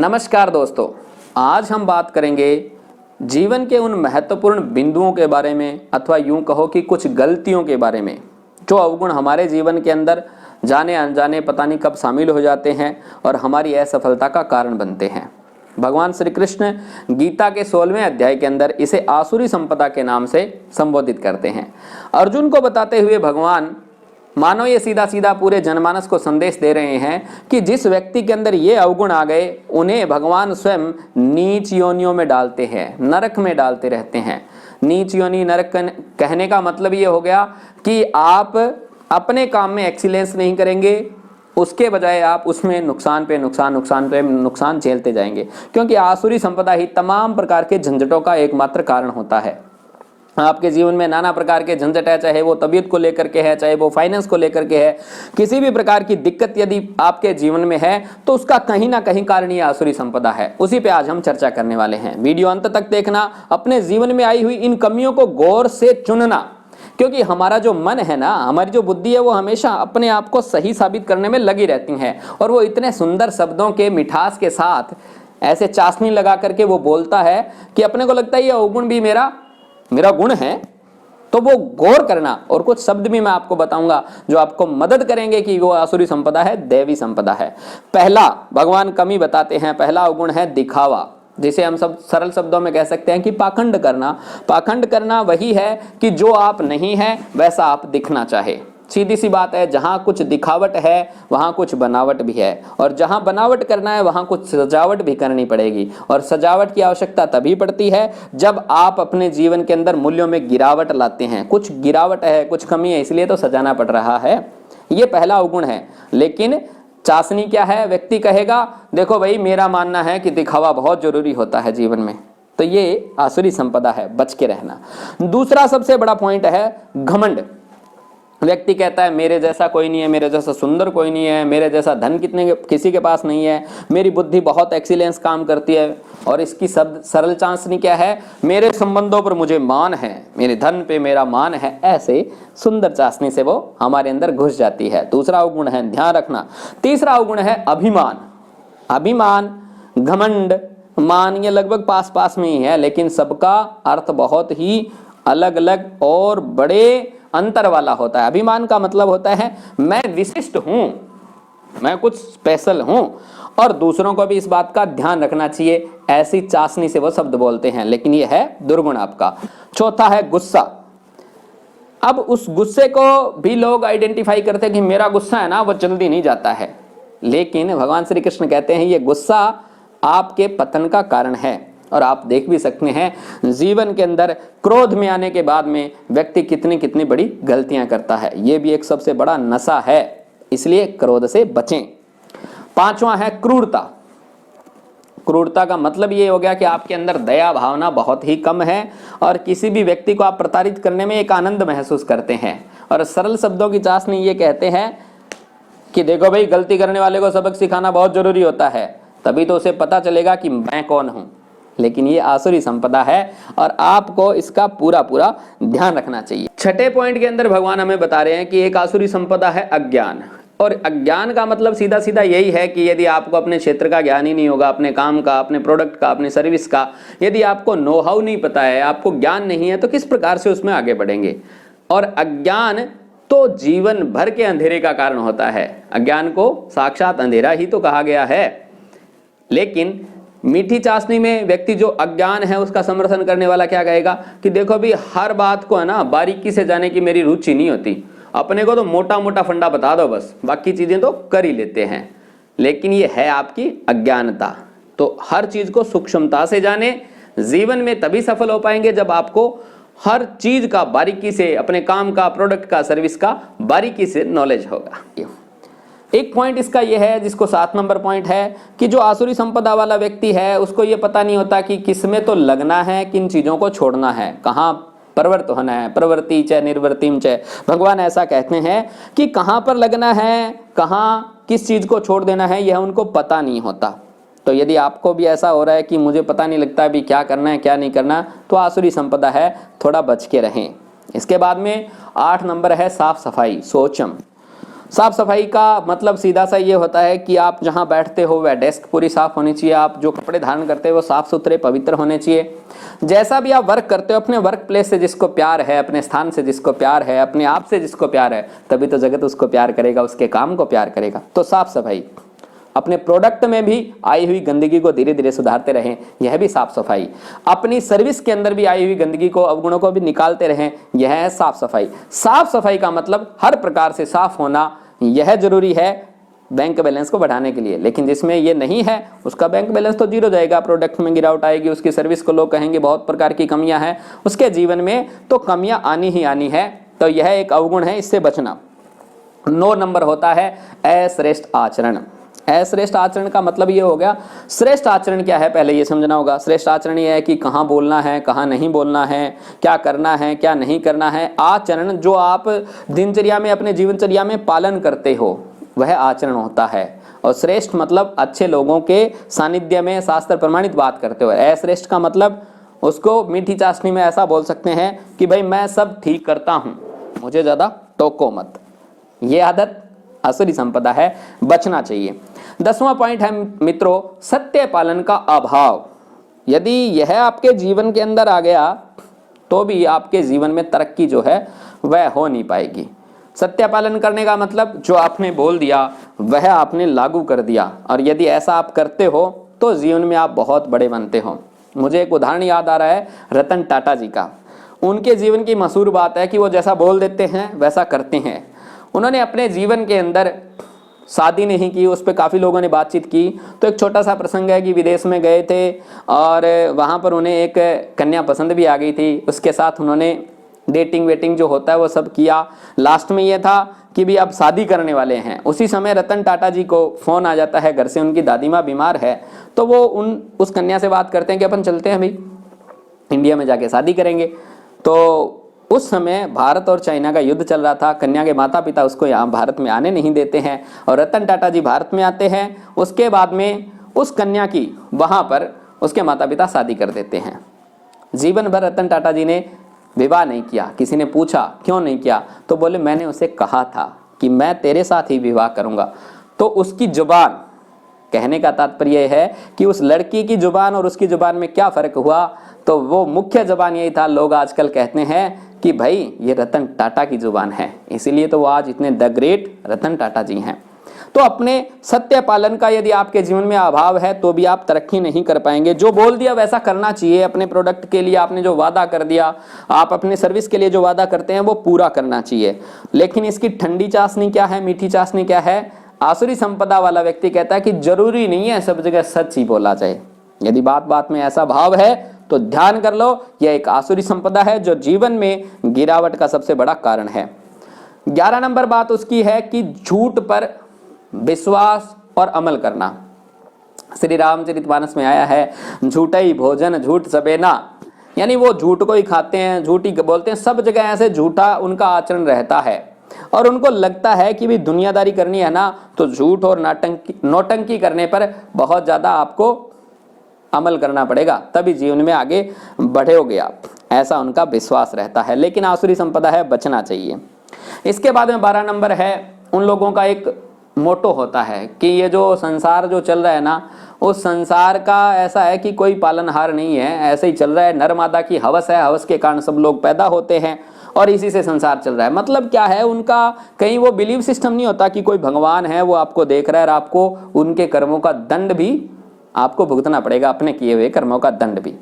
नमस्कार दोस्तों, आज हम बात करेंगे जीवन के उन महत्वपूर्ण बिंदुओं के बारे में, अथवा यूं कहो कि कुछ गलतियों के बारे में जो अवगुण हमारे जीवन के अंदर जाने अनजाने पता नहीं कब शामिल हो जाते हैं और हमारी असफलता का कारण बनते हैं। भगवान श्री कृष्ण गीता के 16वें अध्याय के अंदर इसे आसुरी संपदा के नाम से संबोधित करते हैं। अर्जुन को बताते हुए भगवान मानो ये सीधा सीधा पूरे जनमानस को संदेश दे रहे हैं कि जिस व्यक्ति के अंदर ये अवगुण आ गए उन्हें भगवान स्वयं नीच योनियों में डालते हैं, नरक में डालते रहते हैं। नीच योनि नरक कहने का मतलब ये हो गया कि आप अपने काम में एक्सीलेंस नहीं करेंगे, उसके बजाय आप उसमें नुकसान पे नुकसान झेलते जाएंगे, क्योंकि आसुरी संपदा ही तमाम प्रकार के झंझटों का एकमात्र कारण होता है। आपके जीवन में नाना प्रकार के झंझट है, चाहे वो तबीयत को लेकर के है, चाहे वो फाइनेंस को लेकर के है, किसी भी प्रकार की दिक्कत यदि आपके जीवन में है तो उसका कहीं ना कहीं कारण ये आसुरी संपदा है। उसी पे आज हम चर्चा करने वाले हैं। वीडियो अंत तक देखना, अपने जीवन में आई हुई इन कमियों को गौर से चुनना, क्योंकि हमारा जो मन है ना, हमारी जो बुद्धि है, वो हमेशा अपने आप को सही साबित करने में लगी रहती है। और वो इतने सुंदर शब्दों के मिठास के साथ ऐसे चाशनी लगा करके वो बोलता है कि अपने को लगता है ये अवगुण भी मेरा गुण है। तो वो गौर करना, और कुछ शब्द भी मैं आपको बताऊंगा जो आपको मदद करेंगे कि वो आसुरी संपदा है, दैवी संपदा है। पहला भगवान कमी बताते हैं, पहला अवगुण है दिखावा, जिसे हम सब सरल शब्दों में कह सकते हैं कि पाखंड करना। पाखंड करना वही है कि जो आप नहीं है वैसा आप दिखना चाहे। सीधी सी बात है, जहां कुछ दिखावट है वहां कुछ बनावट भी है, और जहां बनावट करना है वहां कुछ सजावट भी करनी पड़ेगी। और सजावट की आवश्यकता तभी पड़ती है जब आप अपने जीवन के अंदर मूल्यों में गिरावट लाते हैं। कुछ गिरावट है, कुछ कमी है, इसलिए तो सजाना पड़ रहा है। ये पहला अवगुण है। लेकिन चाशनी क्या है? व्यक्ति कहेगा देखो भाई, मेरा मानना है कि दिखावा बहुत जरूरी होता है जीवन में। तो ये आसुरी संपदा है, बच के रहना। दूसरा सबसे बड़ा पॉइंट है घमंड। व्यक्ति कहता है मेरे जैसा कोई नहीं है, मेरे जैसा सुंदर कोई नहीं है, मेरे जैसा धन किसी के पास नहीं है, मेरी बुद्धि बहुत एक्सीलेंस काम करती है। और इसकी सरल चाशनी क्या है? मेरे संबंधों पर मुझे मान है, मेरे धन पे मेरा मान है। ऐसे सुंदर चाशनी से वो हमारे अंदर घुस जाती है। दूसरा अवगुण है ध्यान रखना। तीसरा अवगुण है अभिमान। अभिमान, घमंड, मान, ये लगभग पास पास में ही है, लेकिन सबका अर्थ बहुत ही अलग अलग और बड़े अंतर वाला होता है। अभिमान का मतलब होता है मैं विशिष्ट हूं, मैं कुछ स्पेशल हूं, और दूसरों को भी इस बात का ध्यान रखना चाहिए। ऐसी चाशनी से वो शब्द बोलते हैं, लेकिन ये है दुर्गुण आपका। चौथा है गुस्सा। अब उस गुस्से को भी लोग आइडेंटिफाई करते हैं कि मेरा गुस्सा है ना, वो जल्दी नहीं जाता है, लेकिन भगवान श्री कृष्ण कहते हैं ये गुस्सा आपके पतन का कारण है। और आप देख भी सकते हैं जीवन के अंदर क्रोध में आने के बाद में व्यक्ति कितनी कितनी बड़ी गलतियां करता है। यह भी एक सबसे बड़ा नशा है, इसलिए क्रोध से बचें। पांचवा है क्रूरता। क्रूरता का मतलब ये हो गया कि आपके अंदर दया भावना बहुत ही कम है, और किसी भी व्यक्ति को आप प्रताड़ित करने में एक आनंद महसूस करते हैं। और सरल शब्दों की चाशनी ये कहते हैं कि देखो भाई, गलती करने वाले को सबक सिखाना बहुत जरूरी होता है, तभी तो उसे पता चलेगा कि मैं कौन हूं। लेकिन ये आसुरी संपदा है और आपको इसका पूरा ध्यान रखना चाहिए। छठे पॉइंट के अंदर भगवान हमें बता रहे हैं कि एक आसुरी संपदा है अज्ञान। और अज्ञान का मतलब सीधा सीधा यही है कि यदि आपको अपने क्षेत्र का ज्ञान ही नहीं होगा, अपने काम का, अपने प्रोडक्ट का, अपने सर्विस का, यदि आपको नो हाउ नहीं पता है, आपको ज्ञान नहीं है, तो किस प्रकार से उसमें आगे बढ़ेंगे। और अज्ञान तो जीवन भर के अंधेरे का कारण होता है। अज्ञान को साक्षात अंधेरा ही तो कहा गया है। लेकिन मीठी चाशनी में व्यक्ति जो अज्ञान है उसका समर्थन करने वाला क्या कहेगा कि देखो भी, हर बात को है ना बारीकी से जाने की मेरी रुचि नहीं होती, अपने को तो मोटा मोटा फंडा बता दो बस, बाकी चीजें तो कर ही लेते हैं। लेकिन ये है आपकी अज्ञानता। तो हर चीज को सूक्ष्मता से जाने। जीवन में तभी सफल हो पाएंगे जब आपको हर चीज का बारीकी से, अपने काम का, प्रोडक्ट का, सर्विस का बारीकी से नॉलेज होगा। एक पॉइंट इसका यह है, जिसको 7 नंबर पॉइंट है, कि जो आसुरी संपदा वाला व्यक्ति है उसको ये पता नहीं होता कि किसमें तो लगना है, किन चीजों को छोड़ना है, कहाँ प्रवृत्त होना है। प्रवृत्ति च निर्वृत्तिम च, भगवान ऐसा कहते हैं कि कहाँ पर लगना है, कहाँ किस चीज को छोड़ देना है, यह उनको पता नहीं होता। तो यदि आपको भी ऐसा हो रहा है कि मुझे पता नहीं लगता अभी क्या करना है क्या नहीं करना, तो आसुरी संपदा है, थोड़ा बच के रहें। इसके बाद में 8 नंबर है साफ सफाई, शौचम। साफ सफाई का मतलब सीधा सा ये होता है कि आप जहां बैठते हो वह डेस्क पूरी साफ होनी चाहिए, आप जो कपड़े धारण करते हो वो साफ सुथरे पवित्र होने चाहिए। जैसा भी आप वर्क करते हो, अपने वर्क प्लेस से जिसको प्यार है, अपने स्थान से जिसको प्यार है, अपने आप से जिसको प्यार है, तभी तो जगत उसको प्यार करेगा, उसके काम को प्यार करेगा। तो साफ सफाई, अपने प्रोडक्ट में भी आई हुई गंदगी को धीरे धीरे सुधारते रहें, यह भी साफ सफाई। अपनी सर्विस के अंदर भी आई हुई गंदगी को, अवगुणों को भी निकालते रहें, यह है साफ सफाई। साफ सफाई का मतलब हर प्रकार से साफ होना, यह जरूरी है बैंक बैलेंस को बढ़ाने के लिए। लेकिन जिसमें ये नहीं है उसका बैंक बैलेंस तो जीरो जाएगा, प्रोडक्ट में गिरावट आएगी, उसकी सर्विस को लोग कहेंगे बहुत प्रकार की कमियां हैं, उसके जीवन में तो कमियां आनी ही आनी है। तो यह एक अवगुण है, इससे बचना। 9 नंबर होता है अश्रेष्ठ आचरण। अश्रेष्ठ आचरण का मतलब ये हो गया, श्रेष्ठ आचरण क्या है पहले ये समझना होगा। श्रेष्ठ आचरण ये है कि कहाँ बोलना है, कहाँ नहीं बोलना है, क्या करना है, क्या नहीं करना है। आचरण जो आप दिनचर्या में, अपने जीवनचर्या में पालन करते हो, वह आचरण होता है। और श्रेष्ठ मतलब अच्छे लोगों के सानिध्य में शास्त्र प्रमाणित बात करते हो। अश्रेष्ठ का मतलब उसको मीठी चाशनी में ऐसा बोल सकते हैं कि भाई मैं सब ठीक करता हूँ, मुझे ज्यादा टोको मत। ये आदत आसुरी संपदा है, बचना चाहिए। 10वां पॉइंट है मित्रों, सत्य पालन का अभाव। यदि यह आपके जीवन के अंदर आ गया तो भी आपके जीवन में तरक्की जो है वह हो नहीं पाएगी। सत्य पालन करने का मतलब जो आपने बोल दिया वह आपने लागू कर दिया, और यदि ऐसा आप करते हो तो जीवन में आप बहुत बड़े बनते हो। मुझे एक उदाहरण याद आ रहा है रतन टाटा जी का। उनके जीवन की मशहूर बात है कि वो जैसा बोल देते हैं वैसा करते हैं। उन्होंने अपने जीवन के अंदर शादी नहीं की, उस पर काफ़ी लोगों ने बातचीत की। तो एक छोटा सा प्रसंग है कि विदेश में गए थे और वहाँ पर उन्हें एक कन्या पसंद भी आ गई थी। उसके साथ उन्होंने डेटिंग वेटिंग जो होता है वो सब किया। लास्ट में ये था कि भी अब शादी करने वाले हैं। उसी समय रतन टाटा जी को फ़ोन आ जाता है घर से, उनकी दादी माँ बीमार है। तो वो उस कन्या से बात करते हैं कि अपन चलते हैं भाई, इंडिया में जाके शादी करेंगे। तो उस समय भारत और चाइना का युद्ध चल रहा था। कन्या के माता पिता उसको यहाँ भारत में आने नहीं देते हैं और रतन टाटा जी भारत में आते हैं। उसके बाद में उस कन्या की वहाँ पर उसके माता पिता शादी कर देते हैं। जीवन भर रतन टाटा जी ने विवाह नहीं किया। किसी ने पूछा क्यों नहीं किया, तो बोले मैंने उसे कहा था कि मैं तेरे साथ ही विवाह करूँगा। तो उसकी जुबान, कहने का तात्पर्य है कि उस लड़की की जुबान और उसकी जुबान में क्या फ़र्क हुआ, तो वो मुख्य जुबान यही था। लोग आजकल कहते हैं कि भाई ये रतन टाटा की जुबान है, इसीलिए तो वो आज इतने द ग्रेट रतन टाटा जी हैं। तो अपने सत्य पालन का यदि आपके जीवन में अभाव है तो भी आप तरक्की नहीं कर पाएंगे। जो बोल दिया वैसा करना चाहिए। अपने प्रोडक्ट के लिए आपने जो वादा कर दिया, आप अपने सर्विस के लिए जो वादा करते हैं वो पूरा करना चाहिए। लेकिन इसकी ठंडी चाशनी क्या है, मीठी चाशनी क्या है? आसुरी संपदा वाला व्यक्ति कहता है कि जरूरी नहीं है सब जगह सच ही बोला जाए। यदि बात बात में ऐसा भाव है तो ध्यान कर लो, यह एक आसुरी संपदा है जो जीवन में गिरावट का सबसे बड़ा कारण है। 11 नंबर बात उसकी है कि झूठ पर विश्वास और अमल करना। श्री रामचरितमानस में आया है, झूठा ही भोजन झूठ सबेना, यानी वो झूठ को ही खाते हैं, झूठ ही बोलते हैं। सब जगह ऐसे झूठा उनका आचरण रहता है और उनको लगता है कि भी दुनियादारी करनी है ना, तो झूठ और नौटंकी करने पर बहुत ज़्यादा आपको अमल करना पड़ेगा, तभी जीवन में आगे बढ़ोगे आप, ऐसा उनका विश्वास रहता है। लेकिन आसुरी संपदा है, बचना चाहिए। इसके बाद में 12 नंबर है, उन लोगों का एक मोटो होता है कि ये जो संसार जो चल रहा है ना, उस संसार का ऐसा है कि कोई पालनहार नहीं है, ऐसे ही चल रहा है। नर मादा की हवस है, हवस के कारण सब लोग पैदा होते हैं और इसी से संसार चल रहा है। मतलब क्या है, उनका कहीं वो बिलीव सिस्टम नहीं होता कि कोई भगवान है वो आपको देख रहा है और आपको उनके कर्मों का दंड भी आपको भुगतना पड़ेगा, अपने किए हुए कर्मों का दंड भी।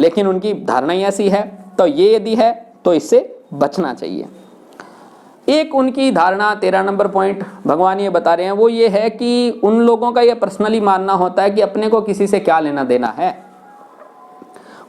लेकिन उनकी धारणा ही ऐसी है, तो ये यदि है तो इससे बचना चाहिए। एक उनकी धारणा 13 नंबर पॉइंट भगवान ये बता रहे हैं, वो ये है कि उन लोगों का ये पर्सनली मानना होता है कि अपने को किसी से क्या लेना देना है,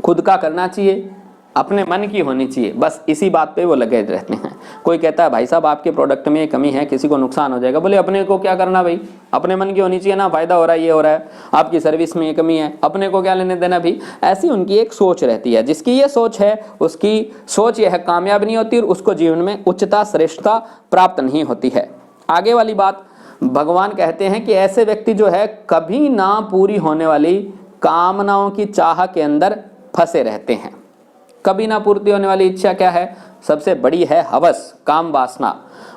खुद का करना चाहिए, अपने मन की होनी चाहिए, बस इसी बात पे वो लगे रहते हैं। कोई कहता है भाई साहब आपके प्रोडक्ट में ये कमी है, किसी को नुकसान हो जाएगा, बोले अपने को क्या करना भाई, अपने मन की होनी चाहिए ना, फायदा हो रहा है, ये हो रहा है, आपकी सर्विस में ये कमी है, अपने को क्या लेने देना भी। ऐसी उनकी एक सोच रहती है। जिसकी ये सोच है उसकी सोच यह कामयाब नहीं होती और उसको जीवन में उच्चता श्रेष्ठता प्राप्त नहीं होती है। आगे वाली बात भगवान कहते हैं कि ऐसे व्यक्ति जो है कभी ना पूरी होने वाली कामनाओं की चाह के अंदर फंसे रहते हैं। कभी ना पूर्ति होने वाली इच्छा क्या है? सबसे बड़ी है हवस, काम वासना।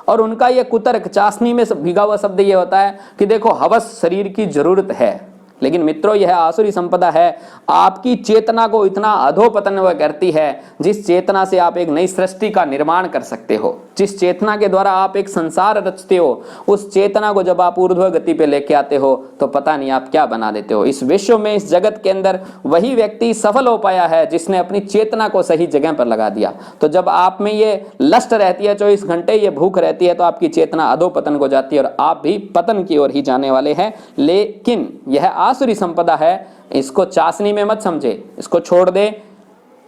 और उनका ये कुतर्क, चाशनी में भीगा हुआ शब्द ये होता है कि देखो हवस शरीर की जरूरत है, लेकिन मित्रों यह आसुरी संपदा है, आपकी चेतना को इतना अधोपतन वह करती है जिस चेतना से आप एक नई सृष्टि का निर्माण कर सकते हो, जिस चेतना के द्वारा आप एक संसार रचते हो, उस चेतना को जब आप ऊर्ध्व गति पे लेके आते हो तो पता नहीं आप क्या बना देते हो। इस विश्व में, इस जगत के अंदर वही व्यक्ति सफल हो पाया है जिसने अपनी चेतना को सही जगह पर लगा दिया। तो जब आप में ये लस्ट रहती है, 24 घंटे ये भूख रहती है, तो आपकी चेतना अधोपतन को जाती है और आप भी पतन की ओर ही जाने वाले हैं। लेकिन यह आसुरी संपदा है, इसको चाशनी में मत समझे, इसको छोड़ दे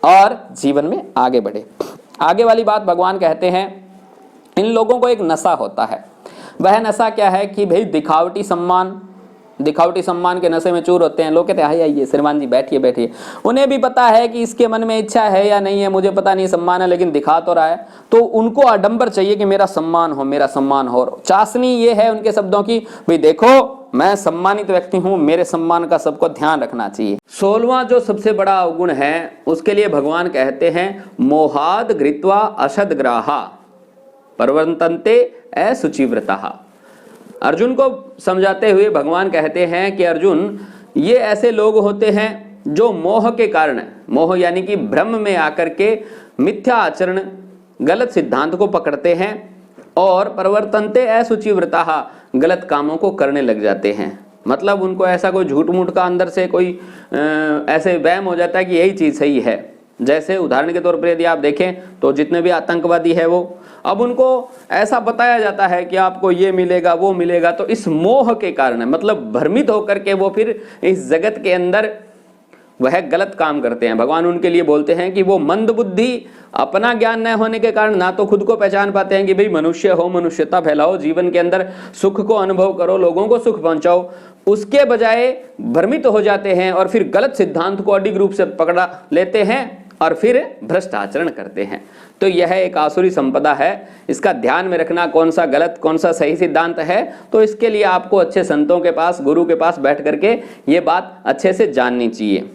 और जीवन में आगे बढ़े। आगे वाली बात भगवान कहते हैं, इन लोगों को एक नशा होता है। वह नशा क्या है कि भाई दिखावटी सम्मान के नशे में चूर होते हैं। लोग कहते हैं आइए श्रीमान जी बैठिए बैठिए, उन्हें भी पता है कि इसके मन में इच्छा है या नहीं है, मुझे पता नहीं सम्मान है, लेकिन दिखा तो रहा है, तो उनको आडंबर चाहिए कि मेरा सम्मान हो, मेरा सम्मान हो। चाशनी ये है उनके शब्दों की, भाई देखो मैं सम्मानित व्यक्ति हूं, मेरे सम्मान का सबको ध्यान रखना चाहिए। 16वां जो सबसे बड़ा अवगुण है उसके लिए भगवान कहते हैं मोहाद घृत्वा असद्ग्राहा प्रवर्तन्ते असुचिव्रताः। अर्जुन को समझाते हुए भगवान कहते हैं कि अर्जुन, ये ऐसे लोग होते हैं जो मोह के कारण, मोह यानी कि भ्रम में आकर के मिथ्या आचरण, गलत सिद्धांत को पकड़ते हैं और प्रवर्तन्ते असुचिव्रताः, गलत कामों को करने लग जाते हैं। मतलब उनको ऐसा कोई झूठ मूठ का अंदर से कोई ऐसे वहम हो जाता है कि यही चीज सही है। जैसे उदाहरण के तौर पर यदि आप देखें तो जितने भी आतंकवादी है वो, अब उनको ऐसा बताया जाता है कि आपको ये मिलेगा वो मिलेगा, तो इस मोह के कारण, मतलब भ्रमित होकर के वो फिर इस जगत के अंदर वह गलत काम करते हैं। भगवान उनके लिए बोलते हैं कि वो मंद बुद्धि, अपना ज्ञान न होने के कारण ना तो खुद को पहचान पाते हैं कि भाई मनुष्य हो, मनुष्यता फैलाओ, जीवन के अंदर सुख को अनुभव करो, लोगों को सुख पहुंचाओ, उसके बजाय भ्रमित हो जाते हैं और फिर गलत सिद्धांत को अडिग रूप से पकड़ा लेते हैं और फिर भ्रष्ट आचरण करते हैं। तो यह एक आसुरी संपदा है, इसका ध्यान में रखना, कौन सा गलत कौन सा सही सिद्धांत है। तो इसके लिए आपको अच्छे संतों के पास, गुरु के पास बैठ करके ये बात अच्छे से जाननी चाहिए।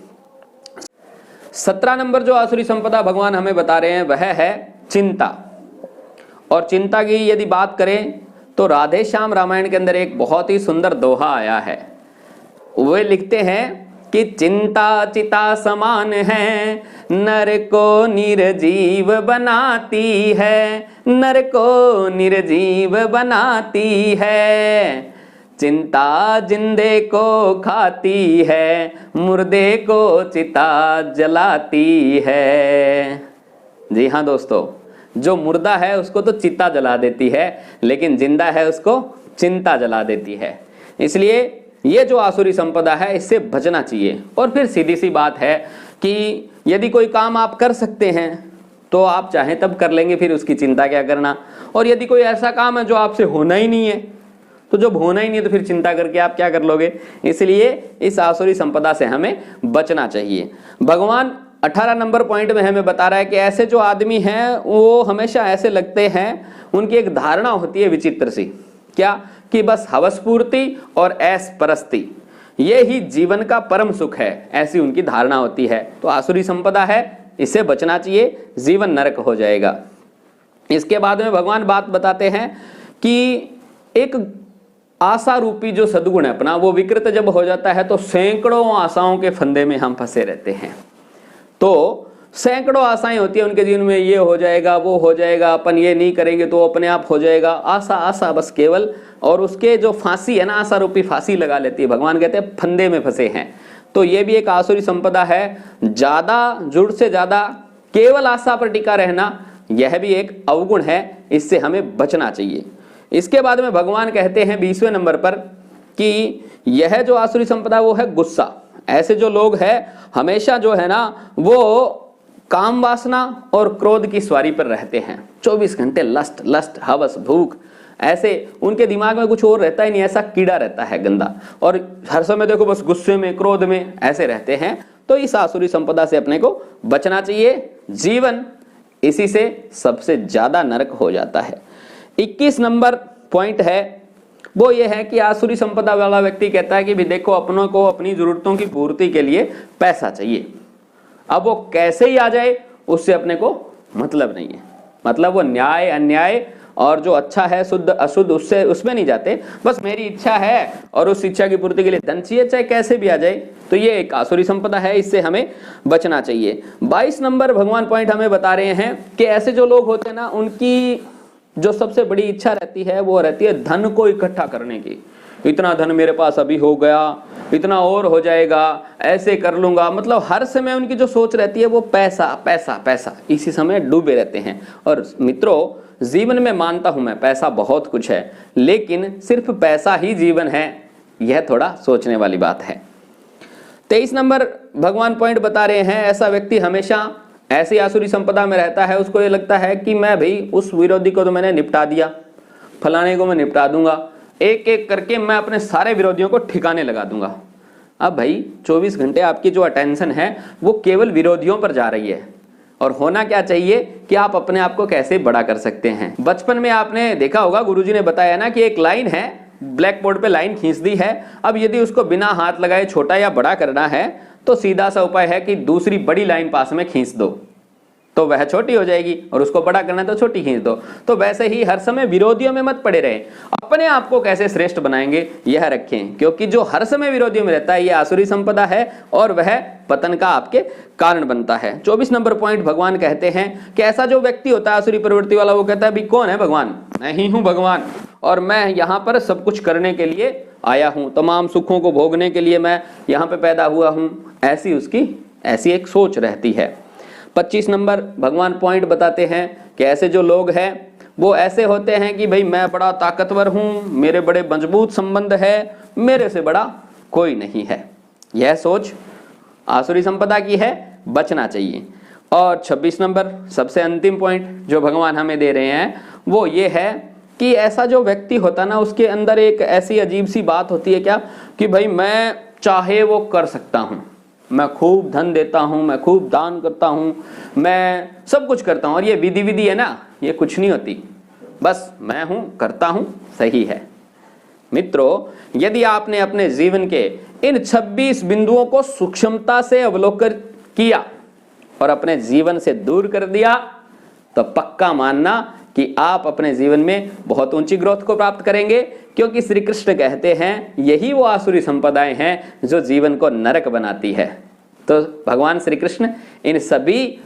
17 नंबर जो आसुरी संपदा भगवान हमें बता रहे हैं वह है चिंता। और चिंता की यदि बात करें तो राधे श्याम रामायण के अंदर एक बहुत ही सुंदर दोहा आया है। वे लिखते हैं कि चिंता चिता समान है, नर को निर्जीव बनाती है, नर को निर्जीव बनाती है, चिंता जिंदे को खाती है, मुर्दे को चिता जलाती है। जी हाँ दोस्तों, जो मुर्दा है उसको तो चिता जला देती है, लेकिन जिंदा है उसको चिंता जला देती है। इसलिए ये जो आसुरी संपदा है इससे बचना चाहिए। और फिर सीधी सी बात है कि यदि कोई काम आप कर सकते हैं तो आप चाहें तब कर लेंगे, फिर उसकी चिंता क्या करना। और यदि कोई ऐसा काम है जो आपसे होना ही नहीं है, तो जब होना ही नहीं है तो फिर चिंता करके आप क्या कर लोगे। इसलिए इस आसुरी संपदा से हमें बचना चाहिए। भगवान 18 नंबर पॉइंट में हमें बता रहा है कि ऐसे जो आदमी हैं वो हमेशा ऐसे लगते हैं, उनकी एक धारणा होती है विचित्र सी, क्या कि बस हवस पूर्ति और ऐश परस्ती ये ही जीवन का परम सुख है, ऐसी उनकी धारणा होती है। तो आसुरी संपदा है, इससे बचना चाहिए, जीवन नरक हो जाएगा। इसके बाद में भगवान बात बताते हैं कि एक आशा रूपी जो सद्गुण है अपना, वो विकृत जब हो जाता है तो सैकड़ों आशाओं के फंदे में हम फंसे रहते हैं। तो सैकड़ों आशाएं होती है उनके जीवन में, ये हो जाएगा वो हो जाएगा, अपन ये नहीं करेंगे तो अपने आप हो जाएगा, आशा आशा बस केवल। और उसके जो फांसी है ना, आशा रूपी फांसी लगा लेती है। भगवान कहते हैं फंदे में फंसे हैं। तो ये भी एक आसुरी संपदा है। ज्यादा जुड़ से ज्यादा केवल आशा पर टिका रहना, यह भी एक अवगुण है, इससे हमें बचना चाहिए। इसके बाद में भगवान कहते हैं 20वें नंबर पर कि यह जो आसुरी संपदा वो है गुस्सा। ऐसे जो लोग हैं हमेशा जो है ना वो काम वासना और क्रोध की सवारी पर रहते हैं। 24 घंटे लस्ट लस्ट हवस भूख, ऐसे उनके दिमाग में कुछ और रहता ही नहीं, ऐसा कीड़ा रहता है गंदा। और हर समय देखो बस गुस्से में क्रोध में ऐसे रहते हैं। तो इस आसुरी संपदा से अपने को बचना चाहिए। जीवन इसी से सबसे ज्यादा नरक हो जाता है। 21 नंबर पॉइंट है वो ये है कि आसुरी संपदा वाला व्यक्ति कहता है कि भी देखो अपनों को अपनी जरूरतों की पूर्ति के लिए पैसा चाहिए। अब वो कैसे ही आ जाए उससे अपने को मतलब नहीं है। मतलब वो न्याय अन्याय और जो अच्छा है शुद्ध अशुद्ध उससे उसमें नहीं जाते, बस मेरी इच्छा है और उस इच्छा की पूर्ति के लिए धन चाहिए चाहे कैसे भी आ जाए, तो ये एक आसुरी संपदा है, इससे हमें बचना चाहिए। 22 नंबर भगवान पॉइंट हमें बता रहे हैं कि ऐसे जो लोग होते हैं ना, उनकी जो सबसे बड़ी इच्छा रहती है वो रहती है धन को इकट्ठा करने की। इतना धन मेरे पास अभी हो गया, इतना और हो जाएगा, ऐसे कर लूंगा, मतलब हर समय उनकी जो सोच रहती है वो पैसा पैसा पैसा, इसी समय डूबे रहते हैं। और मित्रों, जीवन में मानता हूं मैं पैसा बहुत कुछ है, लेकिन सिर्फ पैसा ही जीवन है, यह थोड़ा सोचने वाली बात है। 23 नंबर भगवान पॉइंट बता रहे हैं, ऐसा व्यक्ति हमेशा ऐसी आसुरी संपदा में रहता है, उसको ये लगता है कि मैं भाई उस विरोधी को तो मैंने निपटा दिया, फलाने को मैं निपटा दूंगा, एक एक करके मैं अपने सारे विरोधियों को ठिकाने लगा दूंगा। अब भाई 24 घंटे आपकी जो अटेंशन है वो केवल विरोधियों पर जा रही है, और होना क्या चाहिए कि आप अपने आप को कैसे बड़ा कर सकते हैं। बचपन में आपने देखा होगा, गुरुजी ने बताया ना कि एक लाइन है, ब्लैक बोर्ड पे लाइन खींच दी है, अब यदि उसको बिना हाथ लगाए छोटा या बड़ा करना है तो सीधा सा उपाय है कि दूसरी बड़ी लाइन पास में खींच दो, तो वह छोटी हो जाएगी, और उसको बड़ा करना है तो छोटी खींच दो। तो वैसे ही हर समय विरोधियों में मत पड़े रहे, अपने आप को कैसे श्रेष्ठ बनाएंगे यह रखें, क्योंकि जो हर समय विरोधियों में रहता है यह आसुरी संपदा है और वह पतन का आपके कारण बनता है। 24 नंबर पॉइंट भगवान कहते हैं कि ऐसा जो व्यक्ति होता है आसुरी प्रवृत्ति वाला, वो कहता है भी कौन है भगवान, मैं ही हूं भगवान, और मैं यहाँ पर सब कुछ करने के लिए आया हूं, तमाम सुखों को भोगने के लिए मैं यहाँ पे पैदा हुआ हूं, ऐसी उसकी ऐसी एक सोच रहती है। 25 नंबर भगवान पॉइंट बताते हैं कि ऐसे जो लोग हैं वो ऐसे होते हैं कि भाई मैं बड़ा ताकतवर हूं, मेरे बड़े मजबूत संबंध है, मेरे से बड़ा कोई नहीं है। यह सोच आसुरी संपदा की है, बचना चाहिए। और 26 नंबर सबसे अंतिम पॉइंट जो भगवान हमें दे रहे हैं वो ये है कि ऐसा जो व्यक्ति होता ना, उसके अंदर एक ऐसी अजीब सी बात होती है क्या कि भाई मैं चाहे वो कर सकता हूं, मैं खूब धन देता हूं, मैं खूब दान करता हूं, मैं सब कुछ करता हूं, और ये विधि है ना, ये कुछ नहीं होती, बस मैं हूं, करता हूं, सही है। मित्रों, यदि आपने अपने जीवन के इन 26 बिंदुओं को सूक्ष्मता से अवलोकन किया और अपने जीवन से दूर कर दिया, तो पक्का मानना कि आप अपने जीवन में बहुत ऊंची ग्रोथ को प्राप्त करेंगे, क्योंकि श्री कृष्ण कहते हैं यही वो आसुरी संपदाएं हैं जो जीवन को नरक बनाती है। तो भगवान श्री कृष्ण इन सभी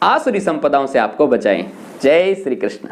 आसुरी संपदाओं से आपको बचाएं। जय श्री कृष्ण।